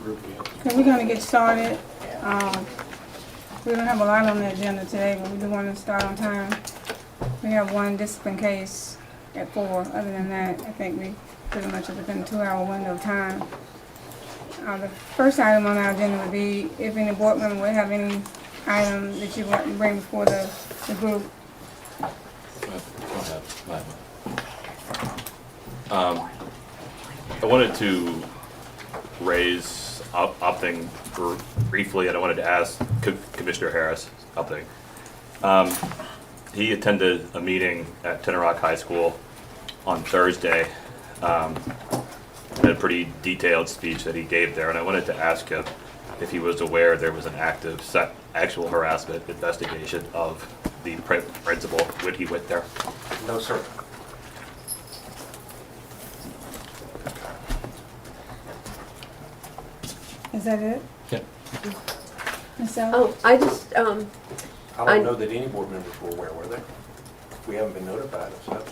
Okay, we're gonna get started. We don't have a lot on the agenda today, but we do want to start on time. We have one discipline case at 4. Other than that, I think we pretty much are within a 2-hour window of time. The first item on our agenda would be if any board member would have any item that you want to bring before the group. I wanted to raise opting briefly, and I wanted to ask Commissioner Harris something. He attended a meeting at Tenor Rock High School on Thursday, and a pretty detailed speech that he gave there, and I wanted to ask him if he was aware there was an active actual harassment investigation of the principal when he went there. No, sir. Is that it? Yeah. Ms. Ellis? Oh, I just, I don't know that any board members were aware, were they? We haven't been notified of such.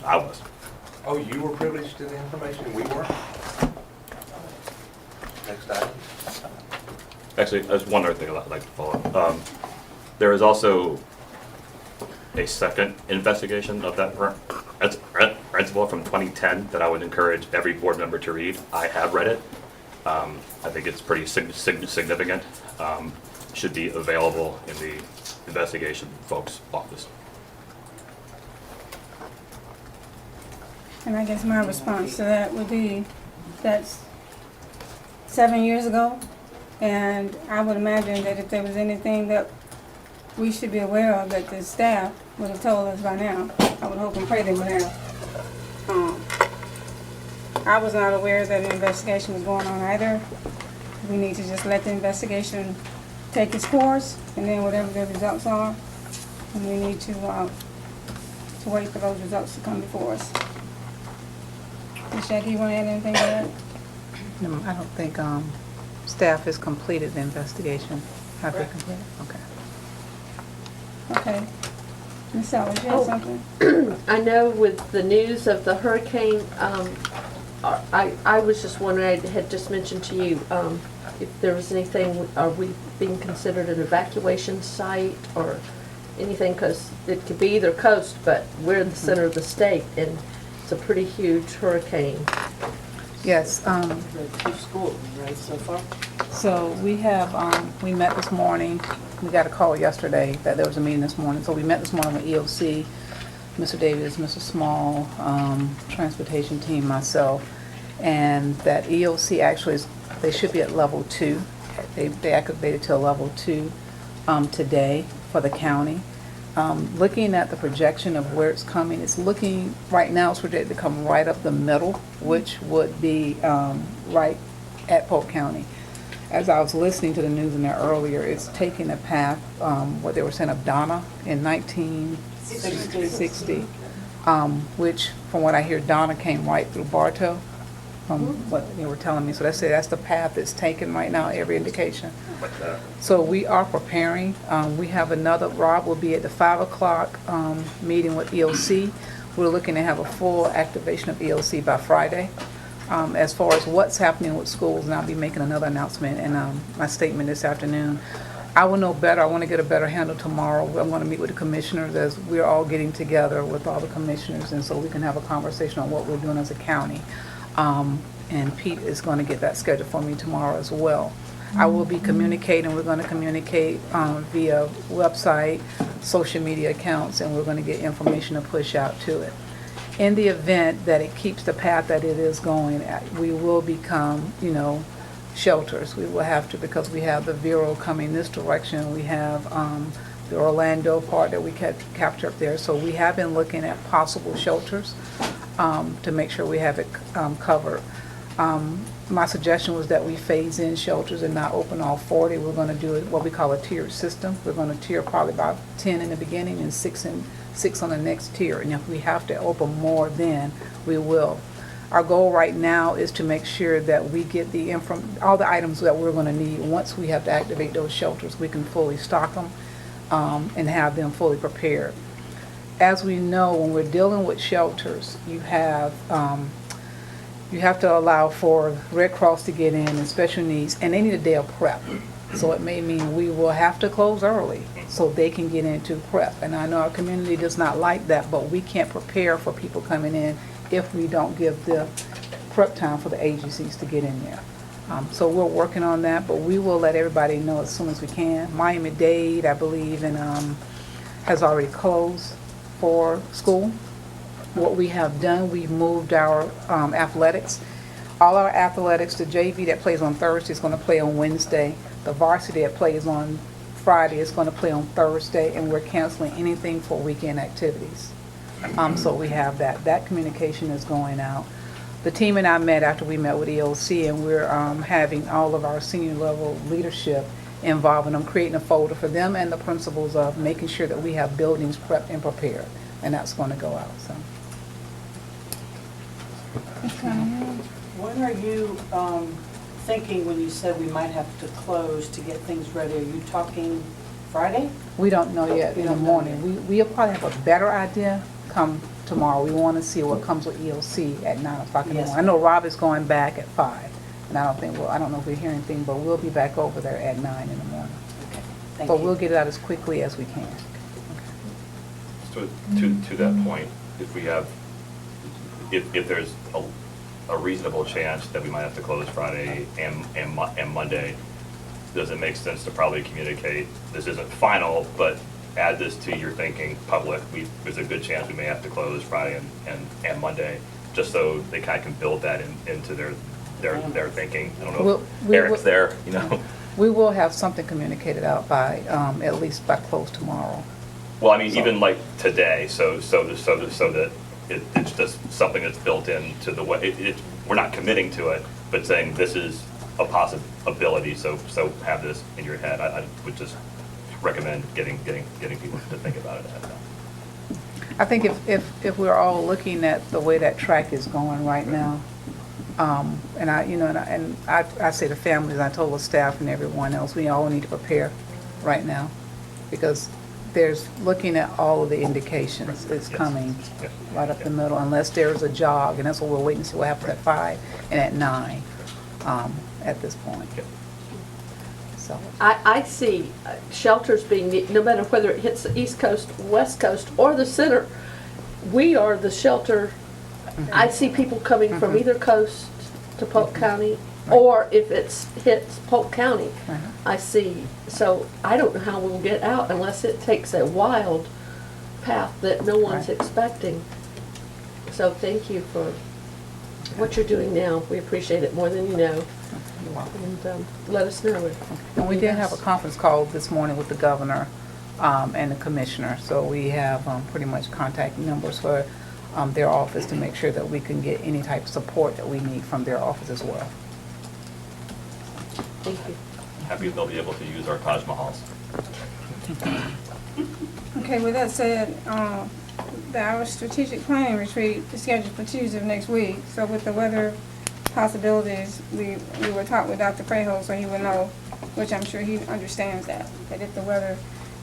I was. Oh, you were privileged to the information, we weren't? Next item. Actually, there's one other thing I'd like to follow up. There is also a second investigation of that principal from 2010 that I would encourage every board member to read. I have read it. I think it's pretty significant. Should be available in the investigation folks' office. And I guess my response to that would be, that's 7 years ago, and I would imagine that if there was anything that we should be aware of, that the staff would have told us by now. I would hope and pray they would have. I was not aware that an investigation was going on either. We need to just let the investigation take its course, and then whatever the results are, and we need to wait for those results to come before us. Ms. Jackie, you want to add anything to that? No, I don't think staff has completed the investigation. Have they completed? Okay. Okay. Ms. Ellis, you have Oh. something? I know with the news of the hurricane, I was just wondering, I had just mentioned to you, if there was anything, are we being considered an evacuation site or anything? Because it could be either coast, but we're in the center of the state, and it's a pretty huge hurricane. Yes. Two schools, right, so far? So we have, we met this morning. We got a call yesterday that there was a meeting this morning. So we met this morning with EOC, Mr. Davis, Mr. Small, transportation team, myself, and that EOC actually is, they should be at level 2. They activated to a level 2 today for the county. Looking at the projection of where it's coming, it's looking, right now it's projected to come right up the middle, which would be right at Polk County. As I was listening to the news in there earlier, it's taking a path, what they were saying of Donna in 1960, which from what I hear, Donna came right through Bartow, from what they were telling me. So that's the path it's taken right now, every indication. So we are preparing. We have another, Rob will be at the 5 o'clock meeting with EOC. We're looking to have a full activation of EOC by Friday. As far as what's happening with schools, and I'll be making another announcement in my statement this afternoon. I will know better. I want to get a better handle tomorrow. I'm going to meet with the commissioners as we're all getting together with all the commissioners, and so we can have a conversation on what we're doing as a county. And Pete is going to get that scheduled for me tomorrow as well. I will be communicating. We're going to communicate via website, social media accounts, and we're going to get information to push out to it. In the event that it keeps the path that it is going, we will become, shelters. We will have to, because we have the Vero coming this direction. We have the Orlando part that we capture up there. So we have been looking at possible shelters to make sure we have it covered. My suggestion was that we phase in shelters and not open all 40. We're going to do what we call a tiered system. We're going to tier probably about 10 in the beginning and 6 on the next tier. And if we have to open more, then we will. Our goal right now is to make sure that we get all the items that we're going to need. Once we have to activate those shelters, we can fully stock them and have them fully prepared. As we know, when we're dealing with shelters, you have you have to allow for Red Cross to get in and special needs, and they need a day of prep. So it may mean we will have to close early so they can get into prep. And I know our community does not like that, but we can't prepare for people coming in if we don't give the prep time for the agencies to get in there. So we're working on that, but we will let everybody know as soon as we can. Miami-Dade, I believe, has already closed for school. What we have done, we've moved our athletics. All our athletics, the JV that plays on Thursday is going to play on Wednesday. The varsity that plays on Friday is going to play on Thursday, and we're canceling anything for weekend activities. So we have that. That communication is going out. The team and I met after we met with EOC, and we're having all of our senior level leadership involved, and I'm creating a folder for them and the principals of making sure that we have buildings prepped and prepared, and that's going to go out. So. When are you thinking when you said we might have to close to get things ready? Are you talking Friday? We don't know yet in the don't know morning. We'll probably have a better idea come tomorrow. We want to see what comes with EOC at 9 o'clock in the Yes. morning. I know Rob is going back at 5, and I don't know if we hear anything, but we'll be back over there at 9 in the morning. Okay, thank But you. we'll get it out as quickly as we can. So to that point, if we have, if there's a reasonable chance that we might have to close Friday and Monday, does it make sense to probably communicate, this isn't final, but add this to your thinking, public, there's a good chance we may have to close Friday and Monday, just so they kind of can build that into their thinking. I don't know if Eric's there, you know. We will have something communicated out by, at least by close tomorrow. Well, I mean, even like today, so that it's just something that's built into the way, we're not committing to it, but saying this is a possibility, so have this in your head. I would just recommend getting people to think about it at that time. I think if we're all looking at the way that track is going right now, and I say to families, I told the staff and everyone else, we all need to prepare right now, because there's looking at all of the indications. It's Yes. coming Yeah. right up the middle, unless there's a jog, and that's what we're waiting to see what happens at 5 and at 9 at this point. Yeah. So. I see shelters being, no matter whether it hits the East Coast, West Coast, or the center, we are the shelter. I see people coming from either coast to Polk County, or if it's hits Polk County, I see. So I don't know how we'll get out unless it takes a wild path that no one's Right. expecting. So thank you for what you're doing now. We appreciate it more than you know. You're welcome. And let us know. And we did have a conference call this morning with the governor and the commissioner, so we have pretty much contact numbers for their office to make sure that we can get any type of support that we need from their office as well. Thank you. Happy they'll be able to use our Taj Mahals. Okay, with that said, our strategic planning retreat is scheduled for Tuesday of next week. So with the weather possibilities, we will talk with Dr. Prejo so he will know, which I'm sure he understands that if the weather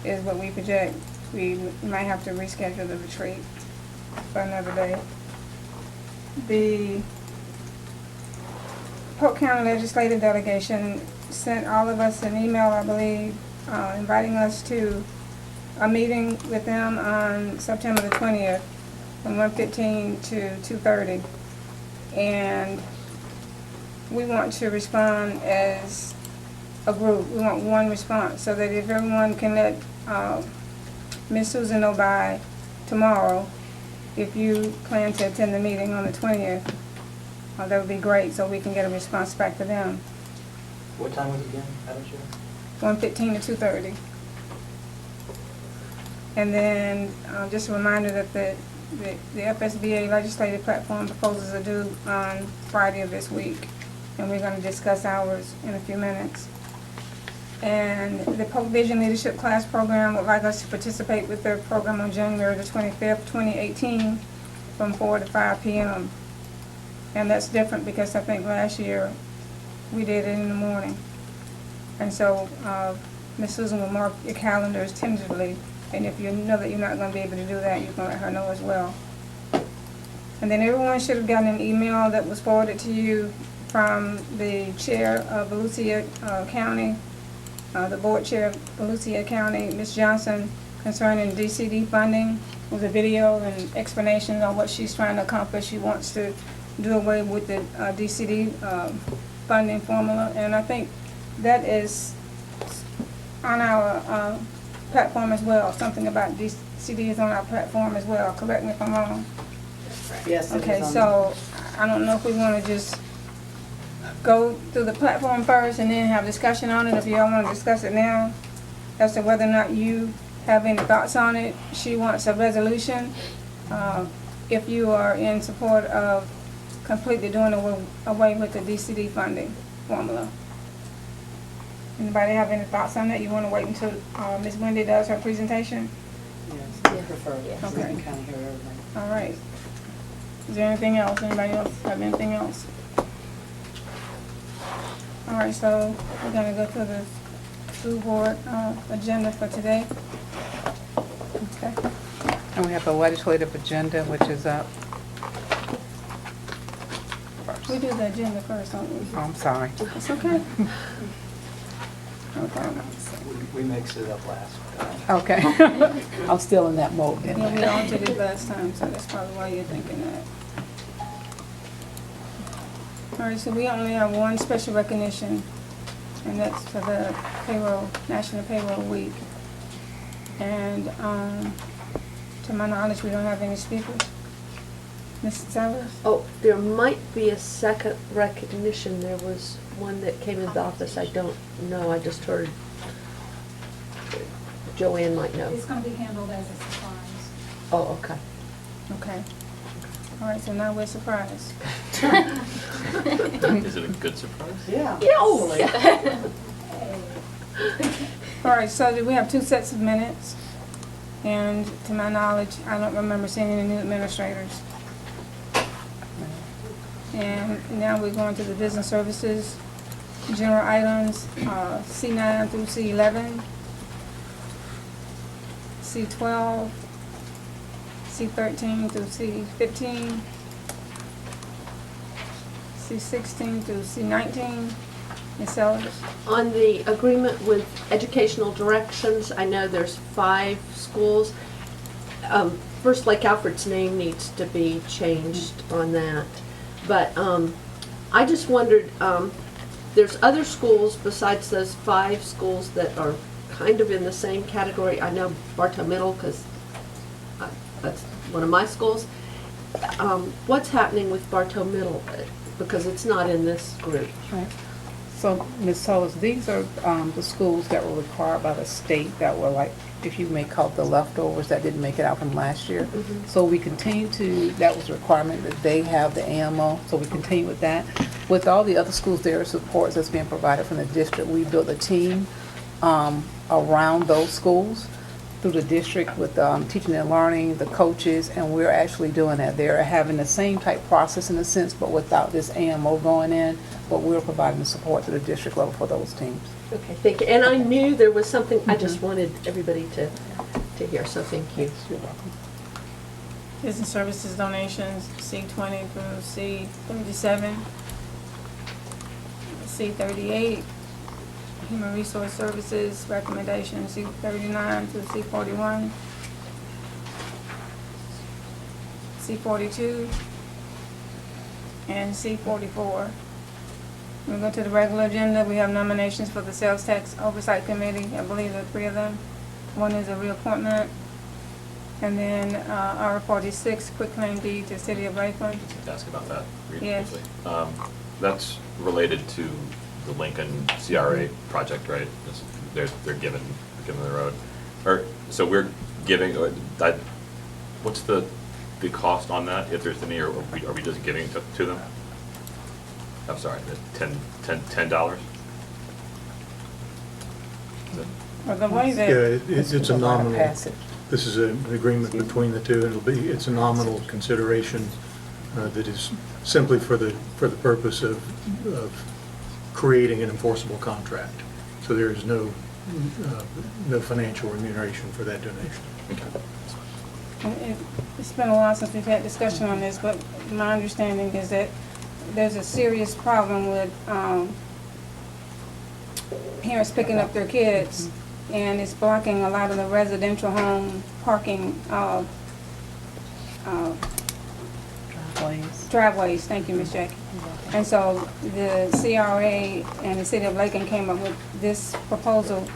is what we project, we might have to reschedule the retreat for another day. The Polk County Legislative Delegation sent all of us an email, I believe, inviting us to a meeting with them on September the 20th from 1:15 to 2:30. And we want to respond as a group. We want one response so that if everyone can let Ms. Susan know by tomorrow, if you plan to attend the meeting on the 20th, that would be great, so we can get a response back to them. What time was it again, Madam Chair? 1:15 to 2:30. And then just a reminder that the FSBA legislative platform proposals are due on Friday of this week, and we're going to discuss ours in a few minutes. And the Polk Vision Leadership Class Program would like us to participate with their program on January the 25th, 2018, from 4 to 5 p.m. And that's different because I think last year we did it in the morning. And so Ms. Susan will mark your calendars tentatively, and if you know that you're not going to be able to do that, you can let her know as well. And then everyone should have gotten an email that was forwarded to you from the chair of Volusia County, the board chair of Volusia County, Ms. Johnson, concerning DCD funding, with a video and explanation on what she's trying to accomplish. She wants to do away with the DCD funding formula, and I think that is on our platform as well. Something about DCD is on our platform as well. Correct me if I'm wrong. Yes, it Okay, is on so I don't know if we want to just go through the platform first and then have discussion on it. If y'all want to discuss it now as to whether or not you have any thoughts on it. She wants a resolution. If you are in support of completely doing away with the DCD funding formula. Anybody have any thoughts on that? You want to wait until Ms. Wendy does her presentation? Yes, I prefer, so we Okay. can kind of hear everything. All right. Is there anything else? Anybody else have anything else? All right, so we're gonna go to the school board agenda for today. Okay. And we have the legislative agenda, which is up. We do the agenda first, don't we? Oh, I'm sorry. It's okay. Okay. We mixed it up last time. Okay. I'm still in that mode then. Yeah, we all did it last time, so that's probably why you're thinking that. All right, so we only have one special recognition, and that's for the payroll, National Payroll Week. And to my knowledge, we don't have any speakers. Mrs. Sellers? Oh, there might be a second recognition. There was one that came into the office. I don't know. I just heard Joanne might know. It's going to be handled as a surprise. Oh, okay. Okay. All right, so now we're surprised. Is it a good surprise? Yeah. Oh, All right, so we have two sets of minutes, and to my knowledge, I don't remember seeing any new administrators. And now we're going to the business services, general items, C9 through C11, C12, C13 through C15, C16 through C19. Ms. Sellers? On the agreement with educational directions, I know there's 5 schools. First Lake Alfred's name needs to be changed on that. But I just wondered, there's other schools besides those 5 schools that are kind of in the same category. I know Bartow Middle, because that's one of my schools. What's happening with Bartow Middle? Because it's not in this group. Right. So, Ms. Solis, these are the schools that were required by the state that were like, if you may call it the leftovers that didn't make it out from last year. So we continue to, that was a requirement that they have the AMO, so we continue with that. With all the other schools, there are supports that's being provided from the district. We built a team around those schools through the district with teaching and learning, the coaches, and we're actually doing that. They're having the same type process in a sense, but without this AMO going in, but we're providing the support to the district level for those teams. Okay, thank you. And I knew there was something, I just wanted everybody to hear, so thank you. You're welcome. Business services donations, C20 through C37, C38. Human resource services recommendations, C39 through C41, C42, and C44. We go to the regular agenda. We have nominations for the Sales Tax Oversight Committee. I believe there are 3 of them. One is a reappointment. And then R46, quitclaim deed to City of Lakeland. To ask about that really Yes. quickly. That's related to the Lincoln CRA project, right? They're given the road. So we're giving, what's the cost on that, if there's any, or are we just giving to them? I'm sorry, $10? But the way that, Yeah, it's a Provide nominal, pass it. this is an agreement between the two, and it's a nominal consideration that is simply for the purpose of creating an enforceable contract. So there is no financial remuneration for that donation. Okay. It's been a while since we've had discussion on this, but my understanding is that there's a serious problem with parents picking up their kids, and it's blocking a lot of the residential home parking driveways. Thank you, Ms. Jackie. And so the CRA and the City of Lakeland came up with this proposal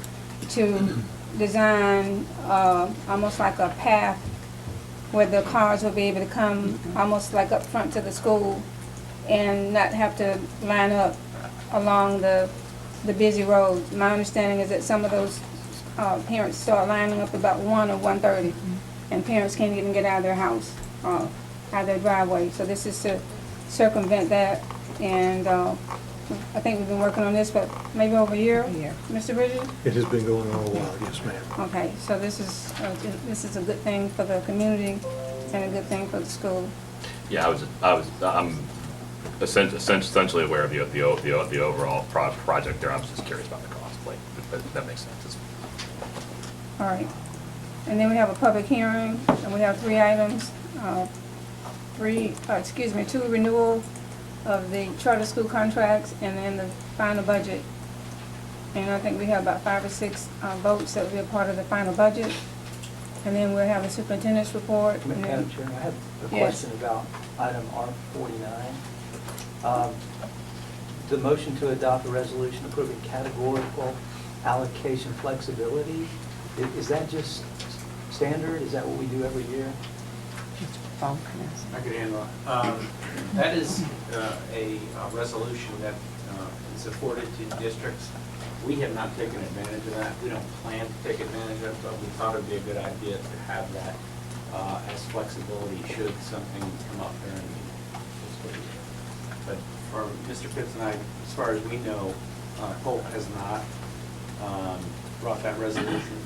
to design almost like a path where the cars will be able to come almost like up front to the school and not have to line up along the busy roads. My understanding is that some of those parents start lining up about 1 or 1:30, and parents can't even get out of their house, out of their driveway. So this is to circumvent that, and I think we've been working on this for maybe over a year. Yeah. Mr. Bridges? It has been going on a while, yes, ma'am. Okay, so this is a good thing for the community and a good thing for the school. Yeah, I'm essentially aware of the overall project there. I was just curious about the cost, like, but that makes sense. All right. And then we have a public hearing, and we have 3 items. 2 renewal of the charter school contracts, and then the final budget. And I think we have about 5 or 6 votes that will be a part of the final budget. And then we'll have a superintendent's report. And then, Madam Chairman, I have a Yes. question about item R49. The motion to adopt a resolution approving categorical allocation flexibility, is that just standard? Is that what we do every year? I could handle it. That is a resolution that is afforded to districts. We have not taken advantage of that. We don't plan to take advantage of it, but we thought it would be a good idea to have that as flexibility should something come up during the fiscal year. But for Mr. Pitts and I, as far as we know, Polk has not brought that resolution,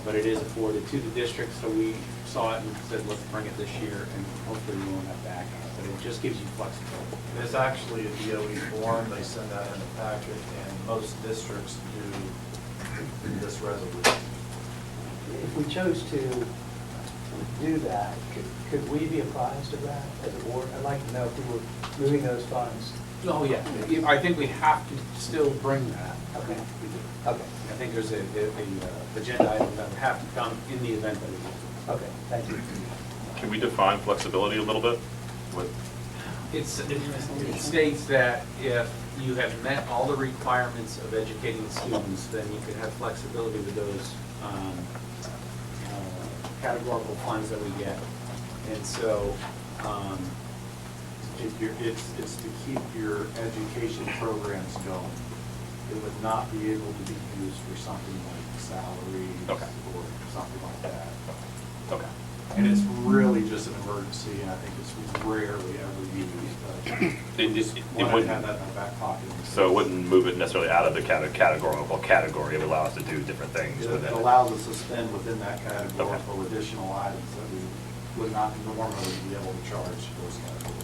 but it is afforded to the district, so we saw it and said, let's bring it this year, and hopefully we won't have to act on it, but it just gives you flexibility. There's actually a DOE form, they send that in the packet, and most districts do this resolution. If we chose to do that, could we be apprised of that as a board? I'd like to know if we were moving those funds. Oh, yeah, I think we have to still bring that. Okay. We do. Okay, I think there's a agenda item that would have to come in the event that we do. okay, thank you. Can we define flexibility a little bit? It states that if you have met all the requirements of educating students, then you could have flexibility with those categorical funds that we get. And so, It's to keep your education programs going. It would not be able to be used for something like salaries Okay. or something like that. Okay. And it's really just an emergency, and I think it's rarely ever used, but It wanted to wouldn't, have that in the back pocket. so it wouldn't move it necessarily out of the categorical category. It would allow us to do different things It within it. allows us to spend within that category Okay. for additional items that we would not normally be able to charge those categories.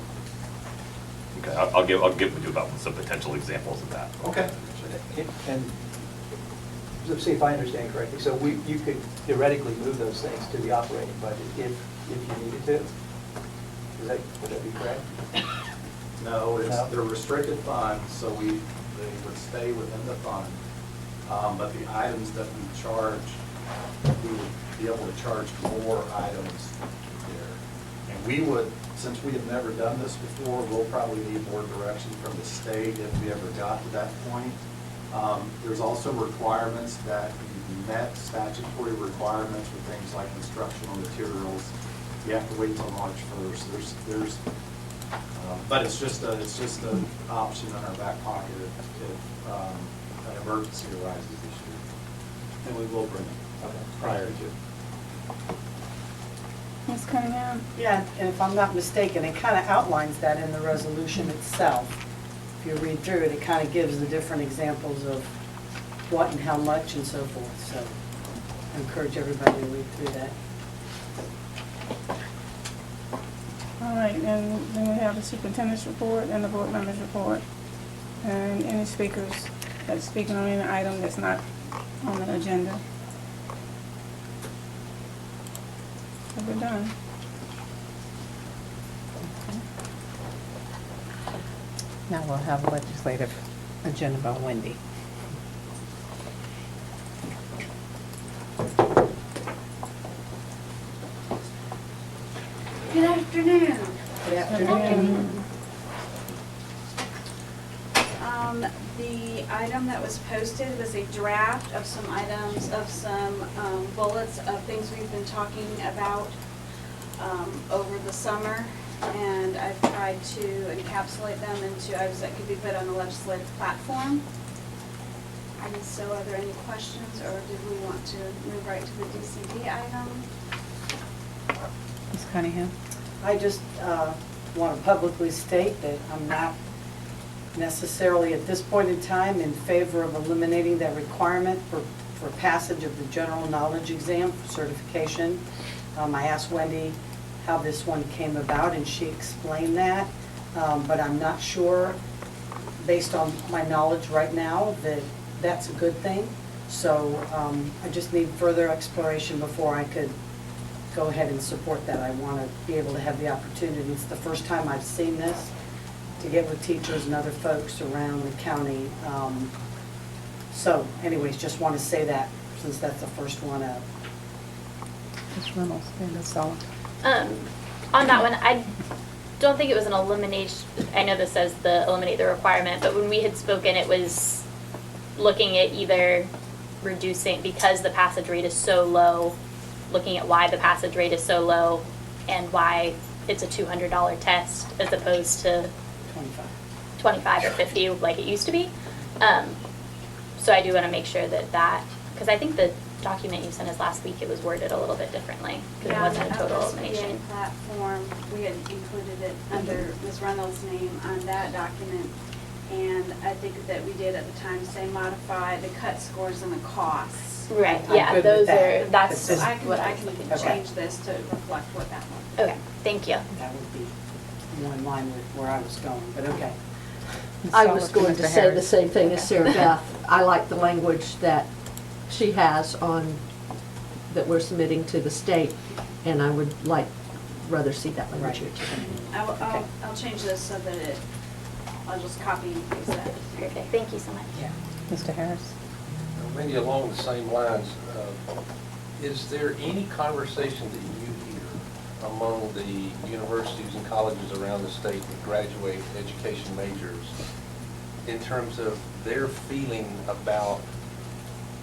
Okay, I'll give you about some potential examples of that. Okay. And, let's see if I understand correctly, so you could theoretically move those things to the operating budget if you needed to? Would that be correct? No, No? they're restricted funds, so they would stay within the fund. But the items that we charge, we would be able to charge more items there. And we would, since we have never done this before, we'll probably need more direction from the state if we ever got to that point. There's also requirements that you've met, statutory requirements for things like instructional materials. You have to wait till March 1st. But it's just an option in our back pocket if an emergency arises this year. And we will bring it prior to. Ms. Cunningham? Yeah, and if I'm not mistaken, it kind of outlines that in the resolution itself. If you read through it, it kind of gives the different examples of what and how much and so forth. So I encourage everybody to read through that. All right, and then we have the superintendent's report and the board members' report. And any speakers that's speaking on any item that's not on the agenda. So we're done. Now we'll have a legislative agenda by Wendy. Good afternoon. Good afternoon. The item that was posted was a draft of some items, of some bullets of things we've been talking about over the summer. And I've tried to encapsulate them into items that could be put on the legislative platform. And so are there any questions, or did we want to move right to the DCD item? Ms. Cunningham? I just want to publicly state that I'm not necessarily at this point in time in favor of eliminating that requirement for passage of the general knowledge exam for certification. I asked Wendy how this one came about, and she explained that, but I'm not sure, based on my knowledge right now, that that's a good thing. So I just need further exploration before I could go ahead and support that. I want to be able to have the opportunity. It's the first time I've seen this, to get with teachers and other folks around the county. So anyways, just want to say that, since that's the first one up. Ms. Reynolds, and Ms. Sullivan. On that one, I don't think it was an elimination. I know this says eliminate the requirement, but when we had spoken, it was looking at either reducing, because the passage rate is so low, looking at why the passage rate is so low and why it's a $200 test as opposed to 25 or 50 like it used to be. So I do want to make sure that, because I think the document you sent us last week, it was worded a little bit differently, because it wasn't a total elimination. Platform, we had included it under Ms. Reynolds' name on that document. And I think that we did at the time say modify the cut scores and the costs. Right, I'm yeah, good with those that. are, that's So I what can Okay. change this to reflect what that was. Okay, thank you. That would be more in line with where I was going, but okay. Ms. I was Sullivan, going to Mr. say the Harris. same thing as Sarah Beth. I like the language that she has on, that we're submitting to the state, and I would rather see that language here too. I'll change this so that I'll just copy and paste that. Perfect, thank you so much. Mr. Harris? Maybe along the same lines, is there any conversation that you hear among the universities and colleges around the state that graduate education majors in terms of their feeling about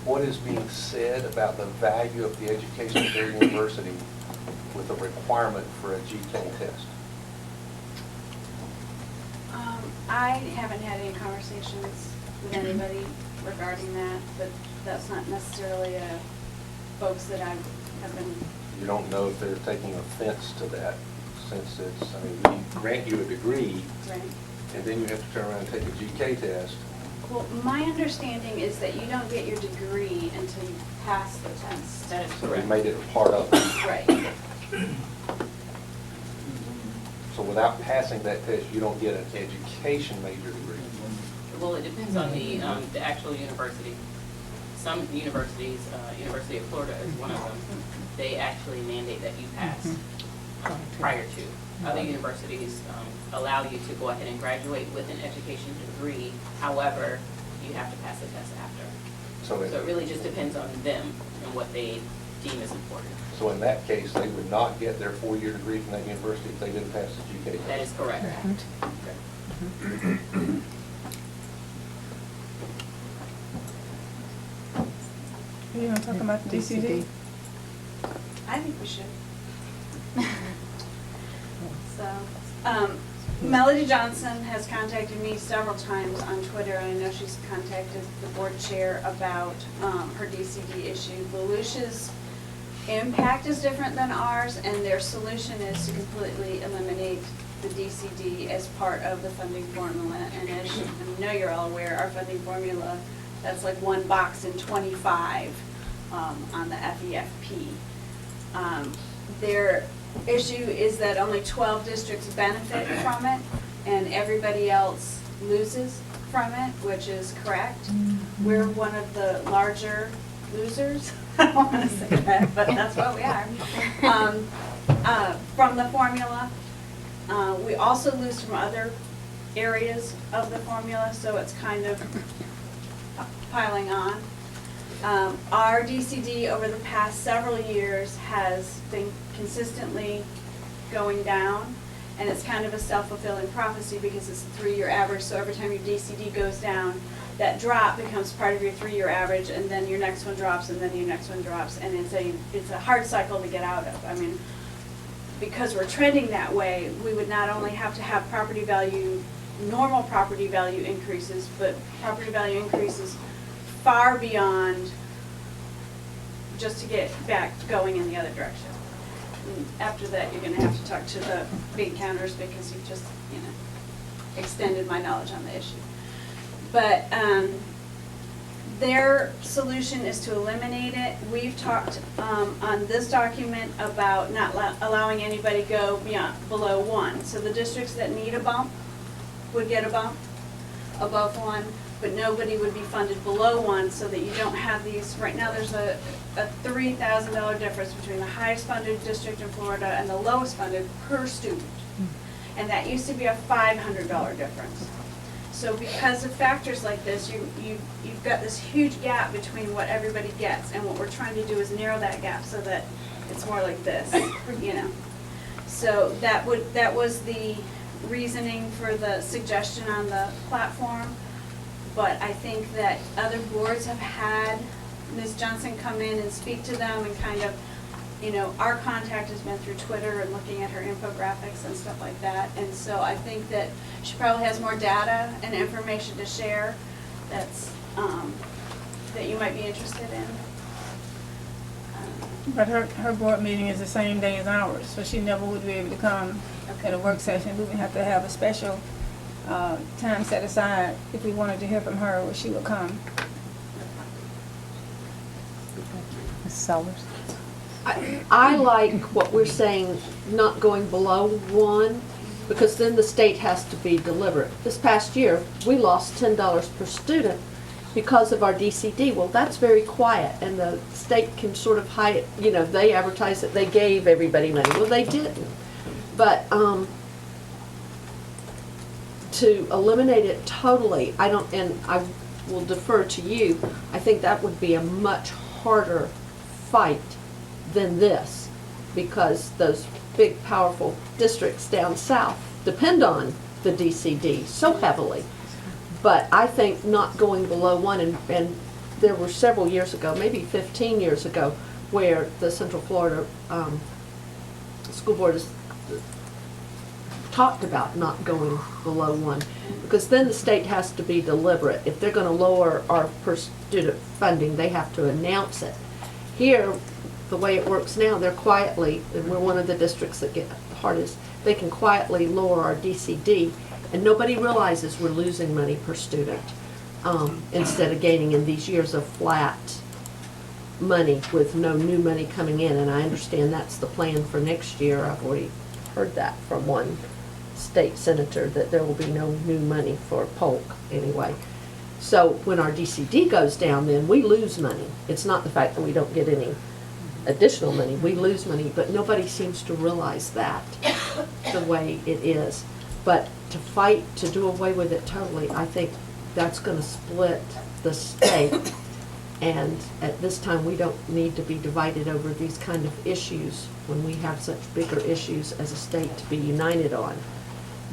what is being said about the value of the education of their university with a requirement for a GK test? I haven't had any conversations with anybody regarding that, but that's not necessarily folks that I have been. You don't know if they're taking offense to that, since it's, I mean, we grant you a degree, Right. and then you have to turn around and take a GK test. Well, my understanding is that you don't get your degree until you pass the test. That is So we made it a part of it. Right. So without passing that test, you don't get an education major degree. Well, it depends on the actual university. Some universities, University of Florida is one of them, they actually mandate that you pass prior to. Other universities allow you to go ahead and graduate with an education degree. However, you have to pass the test after. So So it really just depends on them and what they deem as important. So in that case, they would not get their 4-year degree from that university if they didn't pass the GK test? That is correct. Okay. Are you gonna talk about the DCD? I think we should. So, Melody Johnson has contacted me several times on Twitter, and I know she's contacted the board chair about her DCD issue. Volusia's impact is different than ours, and their solution is to completely eliminate the DCD as part of the funding formula. And as you I know you're all aware, our funding formula, that's like one box in 25 on the FEFP. Their issue is that only 12 districts benefit from it, and everybody else loses from it, which is correct. We're one of the larger losers. I don't want to say that, but that's what we are. From the formula. We also lose from other areas of the formula, so it's kind of piling on. Our DCD over the past several years has been consistently going down, and it's kind of a self-fulfilling prophecy because it's a 3-year average, so every time your DCD goes down, that drop becomes part of your 3-year average, and then your next one drops, and then your next one drops, and it's a hard cycle to get out of. I mean, because we're trending that way, we would not only have to have property value, normal property value increases, but property value increases far beyond just to get back going in the other direction. And after that, you're gonna have to talk to the big counters because you've just, extended my knowledge on the issue. But their solution is to eliminate it. We've talked on this document about not allowing anybody go below 1. So the districts that need a bump would get a bump above 1, but nobody would be funded below 1, so that you don't have these. Right now there's a $3,000 difference between the highest funded district in Florida and the lowest funded per student. And that used to be a $500 difference. So because of factors like this, you've got this huge gap between what everybody gets, and what we're trying to do is narrow that gap so that it's more like this, So that was the reasoning for the suggestion on the platform. But I think that other boards have had Ms. Johnson come in and speak to them, and kind of, our contact has been through Twitter and looking at her infographics and stuff like that. And so I think that she probably has more data and information to share that's, that you might be interested in. But her board meeting is the same day as ours, so she never would be able to come at a work session. We would have to have a special time set aside if we wanted to hear from her, where she would come. Ms. Sellers? I like what we're saying, not going below 1, because then the state has to be deliberate. This past year, we lost $10 per student because of our DCD. Well, that's very quiet, and the state can sort of hide it. They advertise that they gave everybody money. Well, they didn't. But to eliminate it totally, I don't, and I will defer to you, I think that would be a much harder fight than this, because those big powerful districts down south depend on the DCD so heavily. But I think not going below 1, and there were several years ago, maybe 15 years ago, where the Central Florida School Board has talked about not going below 1, because then the state has to be deliberate. If they're going to lower our per student funding, they have to announce it. Here, the way it works now, they're quietly, and we're one of the districts that get the hardest, they can quietly lower our DCD, and nobody realizes we're losing money per student, instead of gaining in these years of flat money with no new money coming in. And I understand that's the plan for next year. I've already heard that from one state senator, that there will be no new money for Polk anyway. So when our DCD goes down, then we lose money. It's not the fact that we don't get any additional money, we lose money, but nobody seems to realize that the way it is. But to fight to do away with it totally, I think that's going to split the state. And at this time, we don't need to be divided over these kind of issues when we have such bigger issues as a state to be united on.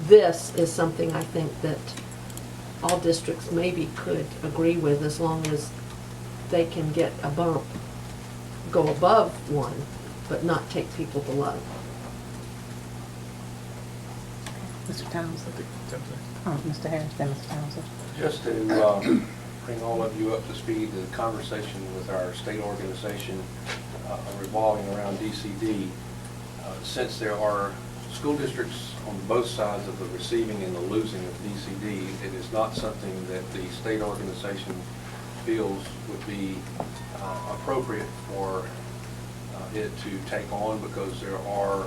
This is something I think that all districts maybe could agree with, as long as they can get a bump, go above 1, but not take people below. Mr. Townsend? Oh, Mr. Harris, then Mr. Townsend. Just to bring all of you up to speed, the conversation with our state organization revolving around DCD, since there are school districts on both sides of the receiving and the losing of DCD, it is not something that the state organization feels would be appropriate for it to take on, because there are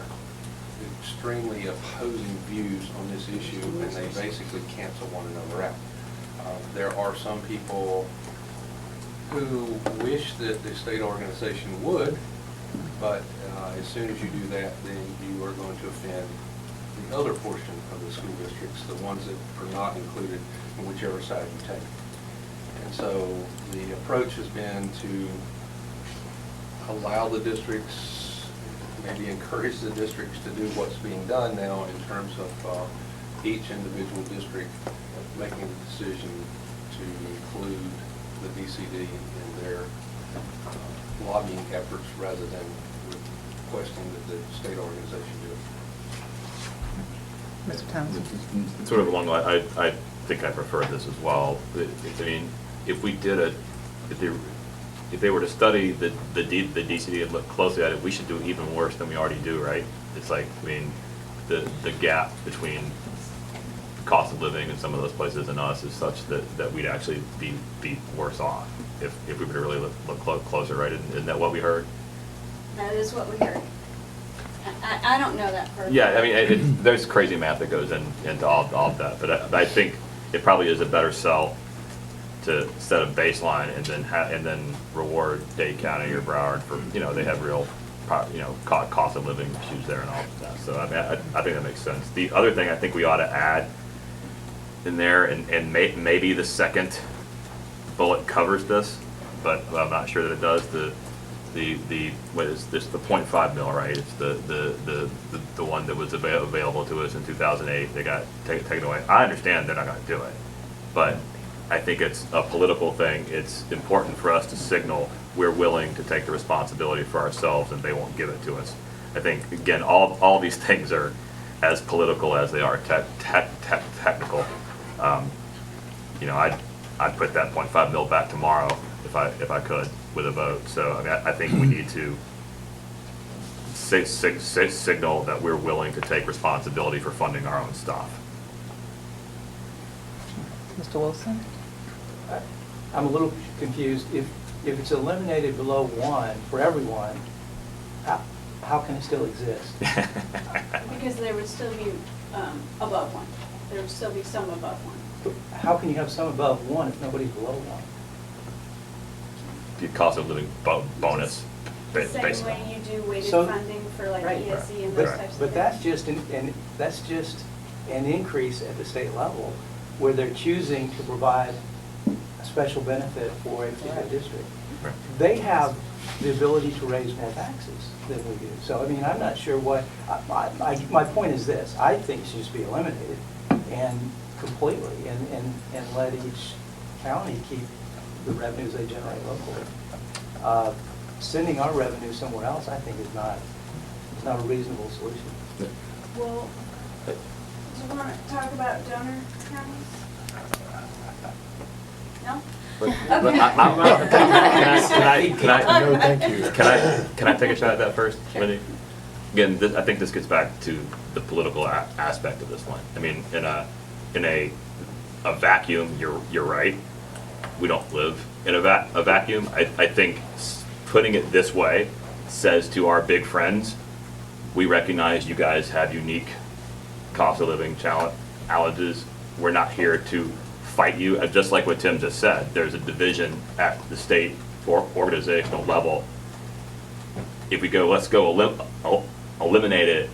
extremely opposing views on this issue, and they basically cancel one another out. There are some people who wish that the state organization would, but as soon as you do that, then you are going to offend the other portion of the school districts, the ones that are not included in whichever side you take. And so the approach has been to allow the districts, maybe encourage the districts to do what's being done now in terms of each individual district making the decision to include the DCD in their lobbying efforts rather than requesting that the state organization do it. Mr. Townsend? Sort of along the line, I think I prefer this as well. I mean, if we did it, if they were to study the DCD and look closely at it, we should do even worse than we already do, right? It's like, I mean, the gap between cost of living in some of those places and us is such that we'd actually be worse off if we were to really look closer, right? Isn't that what we heard? That is what we heard. I don't know that for. Yeah, I mean, there's crazy math that goes into all of that, but I think it probably is a better sell to set a baseline and then reward Dade County or Broward for, they have real, cost of living issues there and all of that. So I mean, I think that makes sense. The other thing I think we ought to add in there, and maybe the second bullet covers this, but I'm not sure that it does. The what is this? The 0.5 mil, right? It's the one that was available to us in 2008. They got taken away. I understand they're not going to do it, but I think it's a political thing. It's important for us to signal we're willing to take the responsibility for ourselves, and they won't give it to us. I think again, all these things are as political as they are technical. I'd put that 0.5 mil back tomorrow if I could with a vote. So I mean, I think we need to signal that we're willing to take responsibility for funding our own stuff. Mr. Wilson? I'm a little confused. If it's eliminated below 1 for everyone, how can it still exist? Because there would still be above 1. There would still be some above 1. How can you have some above 1 if nobody's below 1? The cost of living bonus, The same basically. way you do weighted So- funding for like Right. ESE and those Right. types of things. But that's just an increase at the state level where they're choosing to provide a special benefit for a particular district. Right. They have the ability to raise more taxes than we do. So, I mean, I'm not sure what, my point is this, I think it should just be eliminated and completely and let each county keep the revenues they generate locally. Sending our revenue somewhere else, I think is not a reasonable solution. Well, do you want to talk about donor counties? No? No, thank you. Can I take a shot at that first, Wendy? Again, I think this gets back to the political aspect of this one. I mean, in a vacuum, you're right. We don't live in a vacuum. I think putting it this way says to our big friends, we recognize you guys have unique cost of living challenges. We're not here to fight you. Just like what Tim just said, there's a division at the state or organizational level. If we go, let's go eliminate it,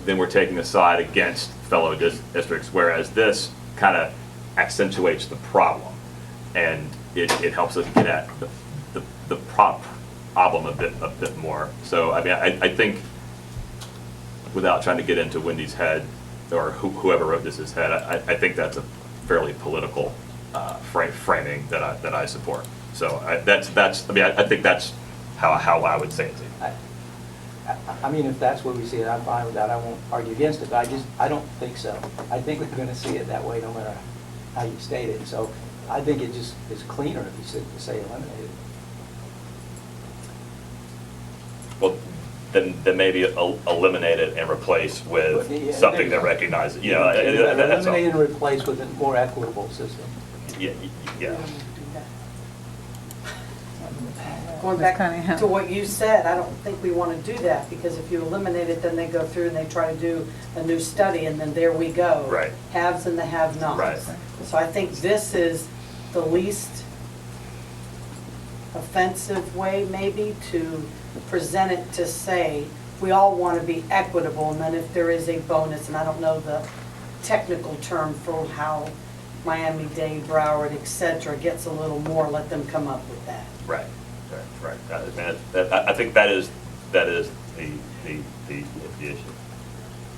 then we're taking a side against fellow districts, whereas this kind of accentuates the problem, and it helps us get at the problem a bit more. So I mean, I think, without trying to get into Wendy's head or whoever wrote this head, I think that's a fairly political framing that I support. So I think that's how I would say it to you. I mean, if that's what we see it, I'm fine with that. I won't argue against it, but I don't think so. I think we're going to see it that way no matter how you state it. So I think it just is cleaner if you say eliminate it. Well, then maybe eliminate it and replace with Yeah, something that recognizes, that's all. Eliminate and replace with a more equitable system. Yeah. Going Ms. back Cunningham. to what you said, I don't think we want to do that, because if you eliminate it, then they go through and they try to do a new study, and then there we go. Right. Haves and the have-nots. Right. So I think this is the least offensive way maybe to present it to say, we all want to be equitable, and then if there is a bonus, and I don't know the technical term for how Miami-Dade, Broward, et cetera, gets a little more, let them come up with that. Right, right. I think that is the issue.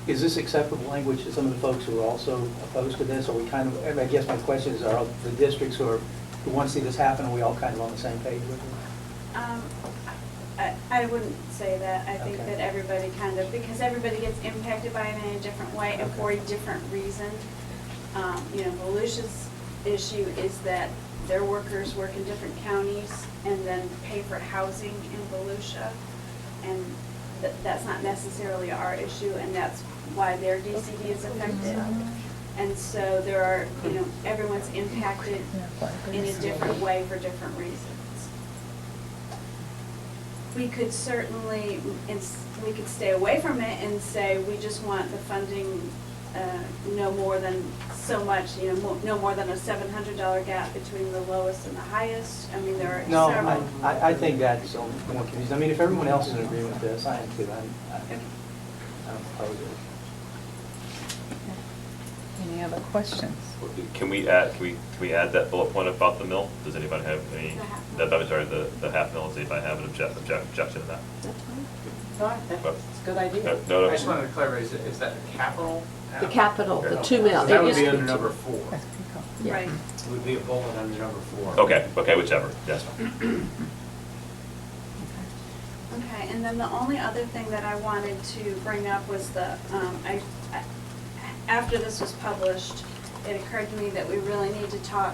Is this acceptable language to some of the folks who are also opposed to this? Are we kind of, I guess my question is, are the districts who want to see this happen, are we all kind of on the same page with it? I wouldn't say that. I think Okay. that everybody kind of, because everybody gets impacted by it in a different way and for a different reason. You know, Volusia's issue is that their workers work in different counties and then pay for housing in Volusia. And that's not necessarily our issue, and that's why their DCD is affected. And so there are, you know, everyone's impacted in a different way for different reasons. We could certainly, we could stay away from it and say, we just want the funding no more than so much, you know, no more than a $700 gap between the lowest and the highest. I mean, there are No, several. I think that's more confusing. I mean, if everyone else is in agreement with this, I am too. I don't oppose it. Any other questions? Can we add that bullet point about the mill? Does anybody have any, I'm sorry, the half mill, and see if I have an objection to that? All right, that's a good idea. No, I just wanted to clarify, is that the capital? The capital, the 2 mil. So that It would used be to under two. number 4. Yeah. Right. It would be a bullet under number 4. Okay, whichever, yes. Okay, and then the only other thing that I wanted to bring up was after this was published, it occurred to me that we really need to talk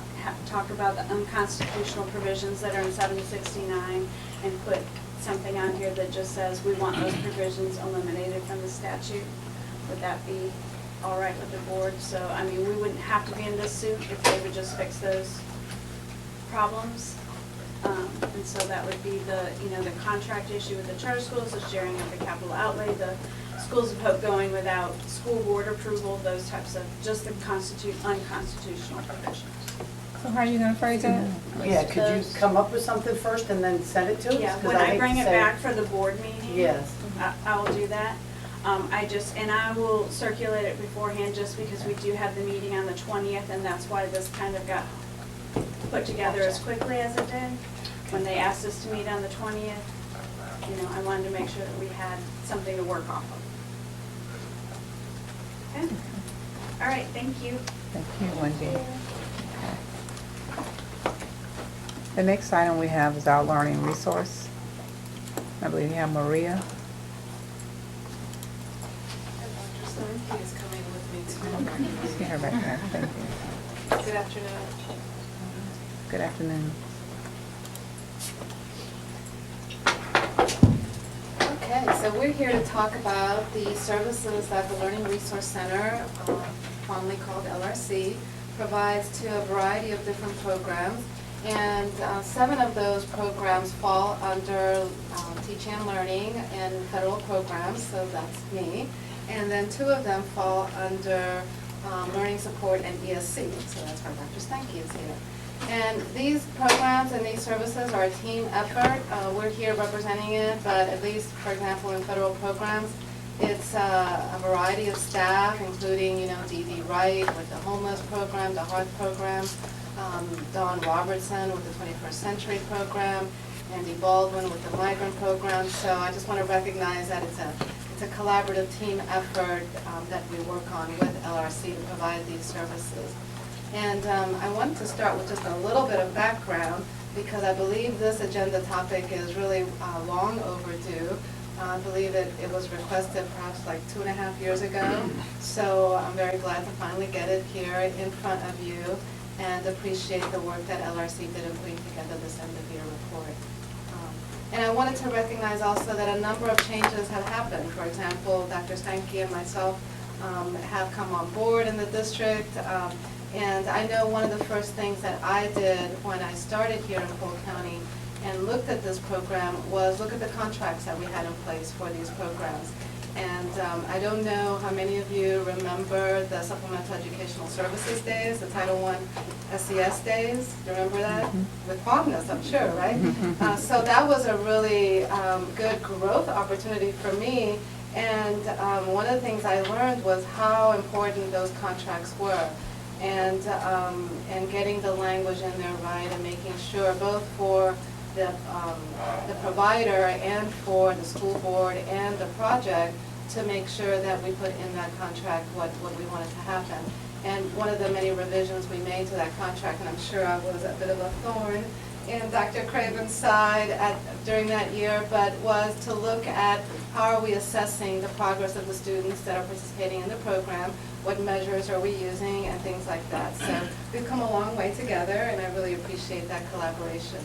about the unconstitutional provisions that are in 769 and put something on here that just says we want those provisions eliminated from the statute. Would that be all right with the board? So, I mean, we wouldn't have to be in this suit if they would just fix those problems. And so that would be the, you know, the contract issue with the charter schools, the sharing of the capital outlay, the schools of hope going without school board approval, those types of, just the unconstitutional provisions. So how are you gonna phrase that? Yeah, could you come up with something first and then send it to us? Yeah, 'Cause when I I hate bring to it say- back for the board meeting. Yes. I will do that. And I will circulate it beforehand just because we do have the meeting on the 20th, and that's why this kind of got put together as quickly as it did. When they asked us to meet on the 20th, you know, I wanted to make sure that we had something to work off of. Okay? All right, thank you. Thank you, Wendy. Okay. The next item we have is our learning resource. I believe you have Maria. He is coming with me See her back there, thank you. to. Good afternoon. Good afternoon. Okay, so we're here to talk about the services that the Learning Resource Center, commonly called LRC, provides to a variety of different programs. And 7 of those programs fall under Teaching and Learning and federal programs, so that's me. And then 2 of them fall under Learning Support and ESC, so that's why Dr. Stanky is here. And these programs and these services are a team effort. We're here representing it, but at least, for example, in federal programs, it's a variety of staff, including, you know, Dee Wright with the homeless program, the hearth program, Dawn Robertson with the 21st Century program, Andy Baldwin with the migrant program. So I just want to recognize that it's a collaborative team effort that we work on with LRC to provide these services. And I wanted to start with just a little bit of background because I believe this agenda topic is really long overdue. I believe it was requested perhaps like 2.5 years ago. So I'm very glad to finally get it here in front of you and appreciate the work that LRC did in putting together this end of year report. And I wanted to recognize also that a number of changes have happened. For example, Dr. Stanky and myself have come on board in the district. And I know one of the first things that I did when I started here in Polk County and looked at this program was look at the contracts that we had in place for these programs. And I don't know how many of you remember the Supplemental Educational Services Days, the Title I SES Days. Do you remember that? With fondness, I'm sure, right? So that was a really good growth opportunity for me. And one of the things I learned was how important those contracts were. And getting the language in there right and making sure both for the provider and for the school board and the project to make sure that we put in that contract what we wanted to happen. And one of the many revisions we made to that contract, and I'm sure I was a bit of a thorn in Dr. Craven's side during that year, but was to look at how are we assessing the progress of the students that are participating in the program, what measures are we using, and things like that. So we've come a long way together, and I really appreciate that collaboration.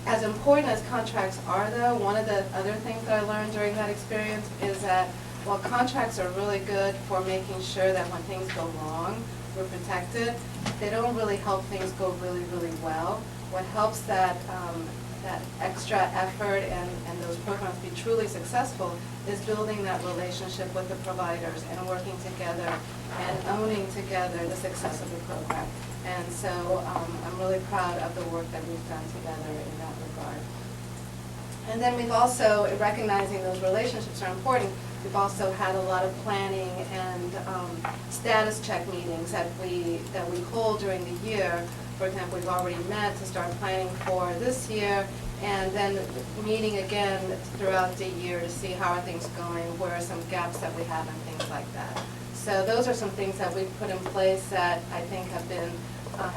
As important as contracts are, though, one of the other things that I learned during that experience is that while contracts are really good for making sure that when things go wrong, we're protected, they don't really help things go really, really well. What helps that extra effort and those programs be truly successful is building that relationship with the providers and working together and owning together the success of the program. And so I'm really proud of the work that we've done together in that regard. And then we've also, recognizing those relationships are important, we've also had a lot of planning and status check meetings that we hold during the year. For example, we've already met to start planning for this year, and then meeting again throughout the year to see how are things going, where are some gaps that we have, and things like that. So those are some things that we've put in place that I think have been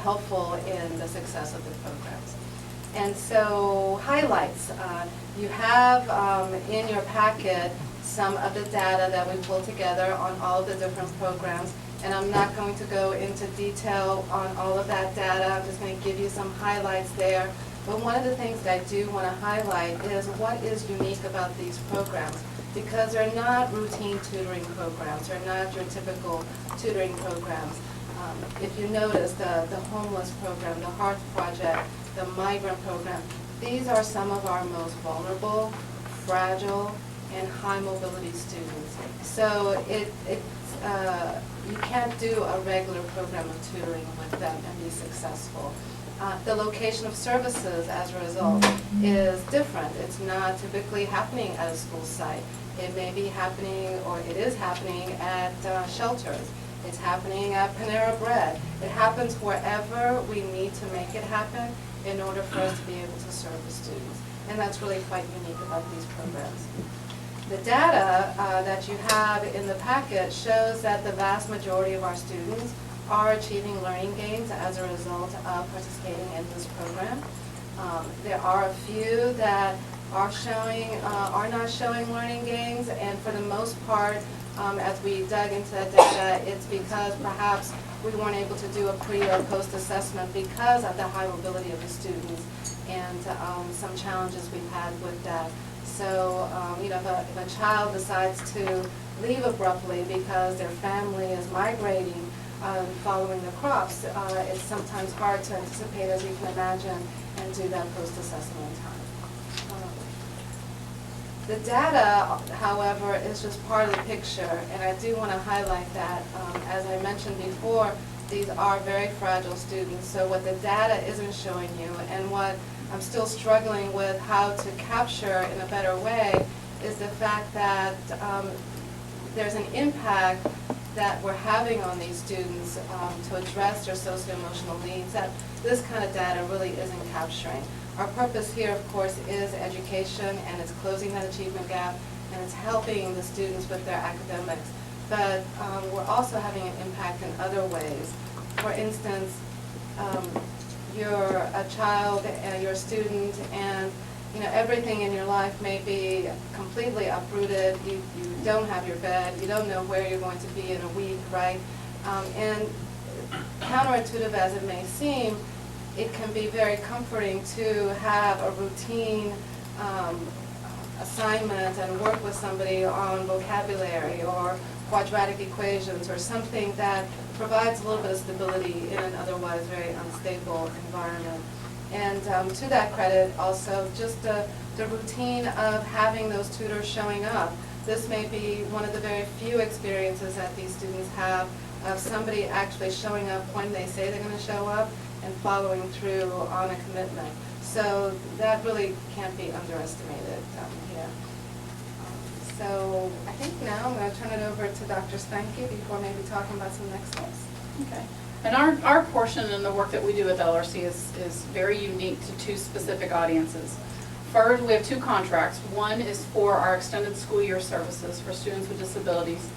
helpful in the success of the programs. And so highlights. You have in your packet some of the data that we pulled together on all of the different programs. And I'm not going to go into detail on all of that data. I'm just going to give you some highlights there. But one of the things that I do want to highlight is what is unique about these programs, because they're not routine tutoring programs. They're not your typical tutoring programs. If you notice, the homeless program, the Hearth Project, the migrant program, these are some of our most vulnerable, fragile, and high mobility students. So you can't do a regular program of tutoring with them and be successful. The location of services as a result is different. It's not typically happening at a school site. It may be happening, or it is happening at shelters. It's happening at Panera Bread. It happens wherever we need to make it happen in order for us to be able to serve the students. And that's really quite unique about these programs. The data that you have in the packet shows that the vast majority of our students are achieving learning gains as a result of participating in this program. There are a few that are not showing learning gains, and for the most part, as we dug into that data, it's because perhaps we weren't able to do a pre or post assessment because of the high mobility of the students and some challenges we've had with that. So, if a child decides to leave abruptly because their family is migrating following the crops, it's sometimes hard to anticipate, as you can imagine, and do that post-assessment in time. The data, however, is just part of the picture, and I do want to highlight that. As I mentioned before, these are very fragile students, so what the data isn't showing you, and what I'm still struggling with how to capture in a better way, is the fact that there's an impact that we're having on these students to address their socio-emotional needs that this kind of data really isn't capturing. Our purpose here, of course, is education, and it's closing that achievement gap, and it's helping the students with their academics. But we're also having an impact in other ways. For instance, you're a child, you're a student, and everything in your life may be completely uprooted. You don't have your bed. You don't know where you're going to be in a week, right? And counterintuitive as it may seem, it can be very comforting to have a routine assignment and work with somebody on vocabulary or quadratic equations or something that provides a little bit of stability in an otherwise very unstable environment. And to that credit, also, just the routine of having those tutors showing up. This may be one of the very few experiences that these students have of somebody actually showing up when they say they're going to show up and following through on a commitment. So that really can't be underestimated here. So I think now I'm going to turn it over to Dr. Stanke before maybe talking about some next steps. Okay. And our portion in the work that we do with LRC is very unique to two specific audiences. First, we have two contracts. One is for our extended school year services for students with disabilities.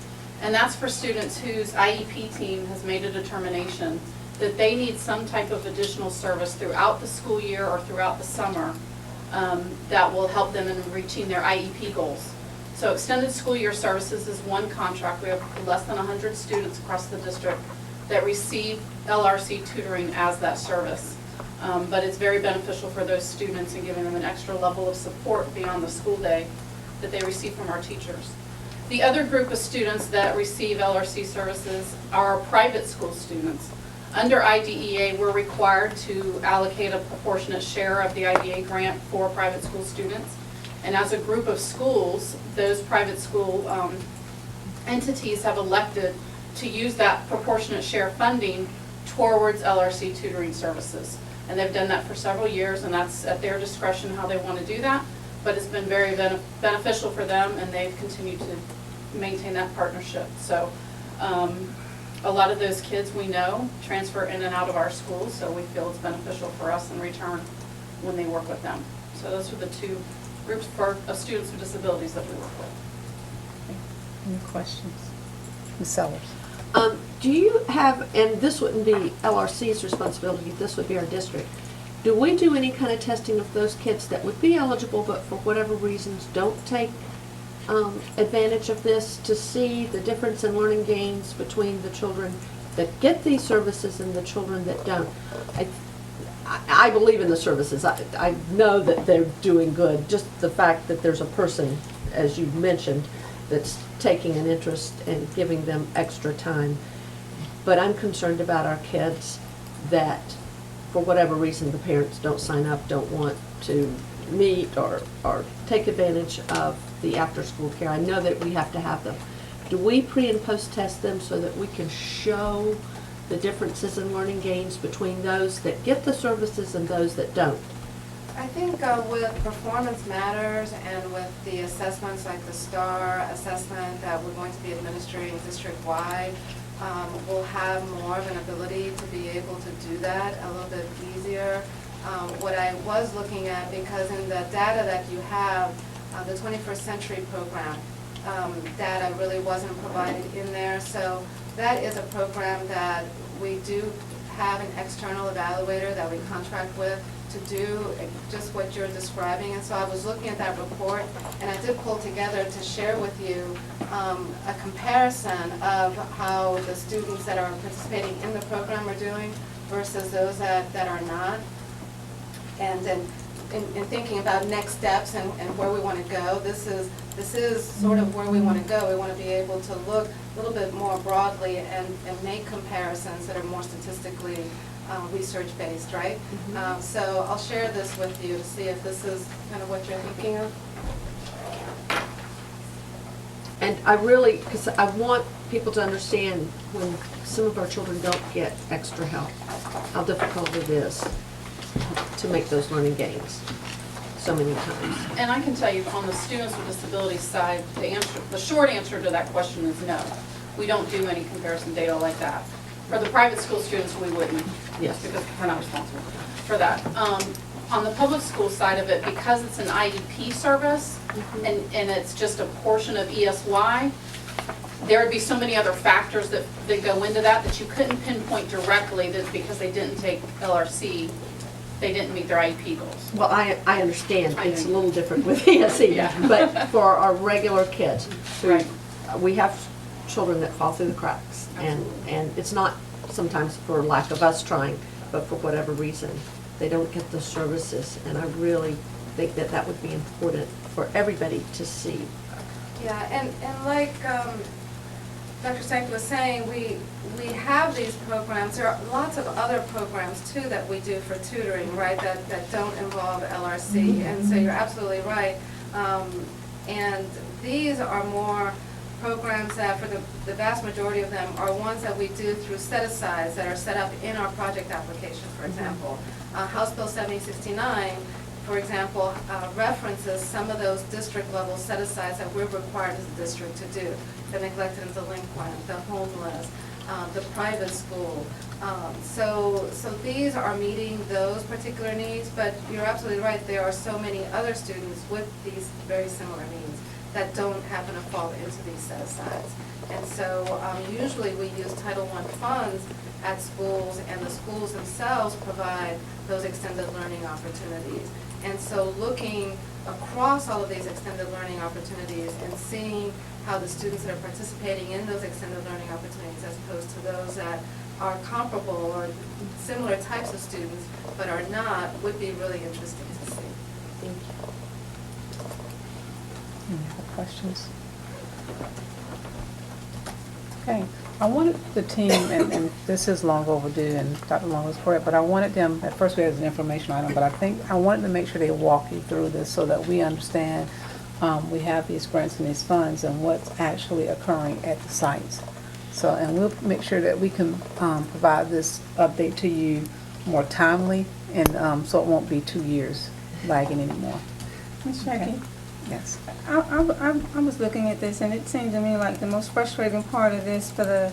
And that's for students whose IEP team has made a determination that they need some type of additional service throughout the school year or throughout the summer that will help them in reaching their IEP goals. So extended school year services is one contract. We have less than 100 students across the district that receive LRC tutoring as that service. But it's very beneficial for those students in giving them an extra level of support beyond the school day that they receive from our teachers. The other group of students that receive LRC services are private school students. Under IDEA, we're required to allocate a proportionate share of the IDEA grant for private school students. And as a group of schools, those private school entities have elected to use that proportionate share funding towards LRC tutoring services. And they've done that for several years, and that's at their discretion how they want to do that. But it's been very beneficial for them, and they've continued to maintain that partnership. So a lot of those kids we know transfer in and out of our schools, so we feel it's beneficial for us in return when they work with them. So those are the two groups of students with disabilities that we work with. Any questions? Ms. Sellers? Do you have, and this wouldn't be LRC's responsibility, this would be our district, do we do any kind of testing of those kids that would be eligible but for whatever reasons don't take advantage of this to see the difference in learning gains between the children that get these services and the children that don't? I believe in the services. I know that they're doing good. Just the fact that there's a person, as you mentioned, that's taking an interest and giving them extra time. But I'm concerned about our kids that, for whatever reason, the parents don't sign up, don't want to meet or take advantage of the after-school care. I know that we have to have them. Do we pre- and post-test them so that we can show the differences in learning gains between those that get the services and those that don't? I think with performance matters and with the assessments like the STAR assessment that we're going to be administering district-wide, we'll have more of an ability to be able to do that a little bit easier. What I was looking at, because in the data that you have, the 21st Century Program data really wasn't provided in there. So that is a program that we do have an external evaluator that we contract with to do just what you're describing. And so I was looking at that report, and I did pull together to share with you a comparison of how the students that are participating in the program are doing versus those that are not. And then in thinking about next steps and where we want to go, this is sort of where we want to go. We want to be able to look a little bit more broadly and make comparisons that are more statistically research-based, right? Mm-hmm. So I'll share this with you to see if this is kind of what you're thinking of. And I really, because I want people to understand when some of our children don't get extra help, how difficult it is to make those learning gains so many times. And I can tell you, on the students with disabilities side, the short answer to that question is no. We don't do any comparison data like that. For the private school students, we wouldn't. Yes. Because we're not responsible for that. On the public school side of it, because it's an IEP service, and it's just a portion of ESY, there would be so many other factors that go into that you couldn't pinpoint directly that because they didn't take LRC, they didn't meet their IEP goals. Well, I understand it's a little different with ESE, Yeah. but for our regular kids, Right. we have children that fall through the cracks, and it's not sometimes for lack of us trying, but for whatever reason, they don't get the services, and I really think that that would be important for everybody to see. Yeah, and like Dr. Sankey was saying, we have these programs. There are lots of other programs too that we do for tutoring, right, that don't involve LRC. And so you're absolutely right. And these are more programs that, for the vast majority of them, are ones that we do through set-asides that are set up in our project application, for example. House Bill 7069, for example, references some of those district-level set-asides that we're required as a district to do. The neglected and delinquent, the homeless, the private school. So these are meeting those particular needs, but you're absolutely right, there are so many other students with these very similar needs that don't happen to fall into these set-asides. And so usually we use Title I funds at schools, and the schools themselves provide those extended learning opportunities. And so looking across all of these extended learning opportunities and seeing how the students that are participating in those extended learning opportunities as opposed to those that are comparable or similar types of students but are not would be really interesting to see. Thank you. Any other questions? Okay, I wanted the team, and this is long overdue, and Dr. Long was correct, but I wanted them, at first we had an information item, but I think I wanted to make sure they walk you through this so that we understand we have these grants and these funds and what's actually occurring at the sites. So, and we'll make sure that we can provide this update to you more timely, and so it won't be 2 years lagging anymore. Ms. Jackie, Yes. I was looking at this, and it seemed to me like the most frustrating part of this for the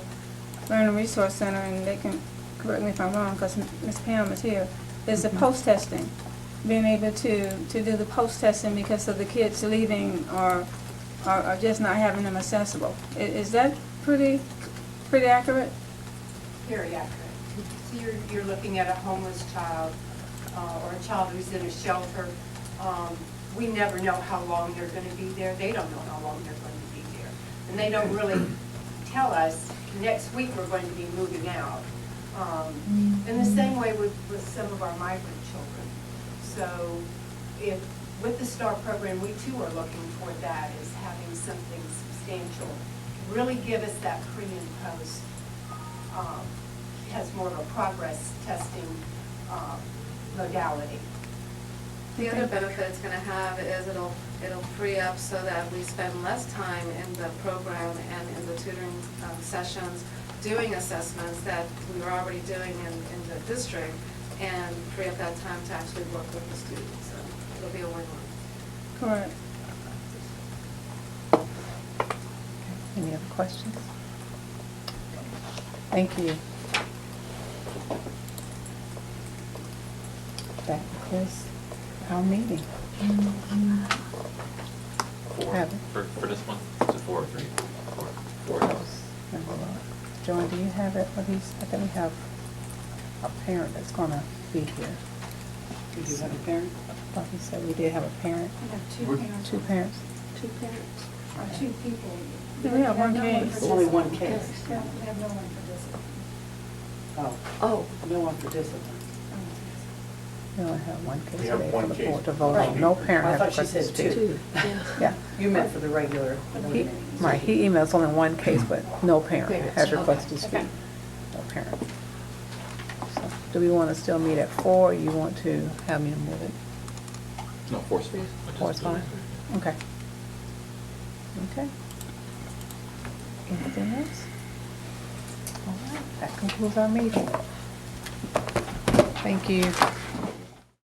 Learning Resource Center, and they can correct me if I'm wrong because Ms. Pam is here, is the post-testing. Being able to do the post-testing because of the kids leaving or just not having them accessible. Is that pretty accurate? Very accurate. So you're looking at a homeless child or a child who's in a shelter. We never know how long they're going to be there. They don't know how long they're going to be there. And they don't really tell us, next week we're going to be moving out. In the same way with some of our migrant children. So with the STAR program, we too are looking for that as having something substantial. Really give us that pre and post. Has more of a progress testing modality. The other benefit it's going to have is it'll free up so that we spend less time in the program and in the tutoring sessions doing assessments that we were already doing in the district, and free up that time to actually work with the students. So it'll be a win-win. Correct. Any other questions? Thank you. That concludes our meeting. Have it. For this one, is it 4 or 3? 4. Joanne, do you have it for these? I think we have a parent that's gonna be here. We do have a parent? I thought he said we did have a parent. We have two parents. Two parents. Two parents, or two people. We have one no case. for Only one discipline. case. Yeah, we have no one for discipline. Oh, no one for discipline. We only have one case We have today one for the case. board to vote Right. on. No parent I has thought she requested said to speak. Yeah. Yeah. You meant for the regular board He- meeting. Right, he emails only one case, but no parent has Okay, requested to speak. okay. No parent. So, do we want to still meet at 4, or you want to have me move it? No, 4 is fine. 4 is fine? Okay. Okay. Anything else? All right, that concludes our meeting. Thank you.